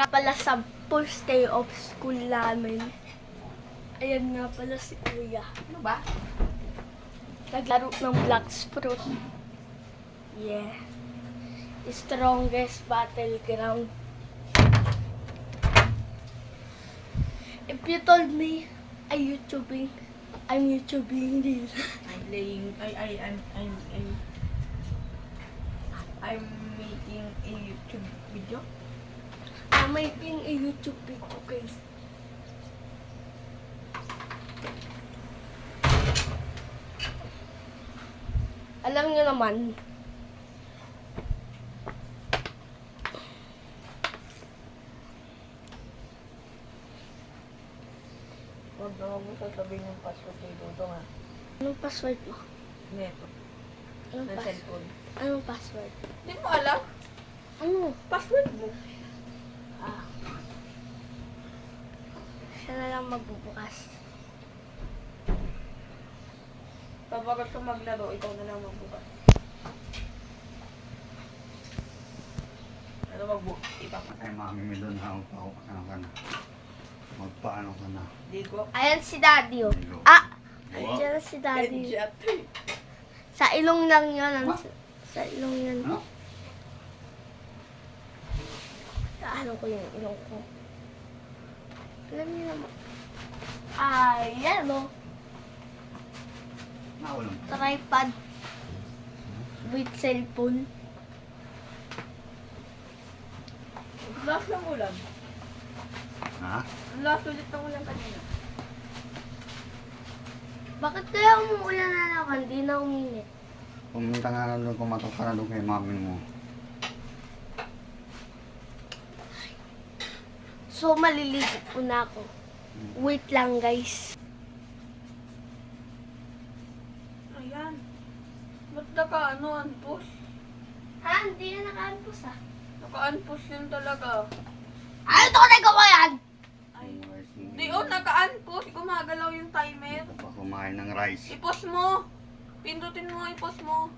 Pala sa first day of school namin. Ayan nga pala si Kuya. Ano ba? Naglaro ng Black Fruit. Yeah. Strongest battleground. If you told me I'm YouTubing din. I'm playing, I'm making a YouTube video. I'm making a YouTube video, guys. Alam niyo naman, Huwag na mo sasabihin yung password kay Dodong ha. anong password mo? Neto. Anong, Ng cellphone. anong password? Hindi mo alam? Ano? Password mo. Ah. Siya na lang magbubukas. Kapag gusto maglaro, ikaw na lang magbukas. Ano magbukas? Ipapas. Ay, mami mo doon ha. Ano ka na? Magpaano ka na? Digo. Ayan si Daddy, oh. Digo. Ah! Wow. Diyan si Daddy. Headshot. Sa ilong lang yun. Sa ilong yun. Ano? Ano ko yung ilong ko? Alam niyo naman. Ayan, oh. Nawalan. Tripod. With cellphone. Last ng ulam. Ha? Last ulit ng ulam kanina. Bakit kaya umuulan na naman? Di na uminit. Pumunta nga na doon, kumatok ka na doon kay mami mo. So, maliligo po na ako. Wait lang, guys. Ayan. Ba't naka-anpus? Ha? Hindi na naka-anpus, ah. Naka-anpus yun talaga. Ano ito ko nagawa yan? Ay. Di naka-anpus. Gumagalaw yung timer. Ito pa kumain ng rice. I-pause mo. Pindutin mo, i-pause mo.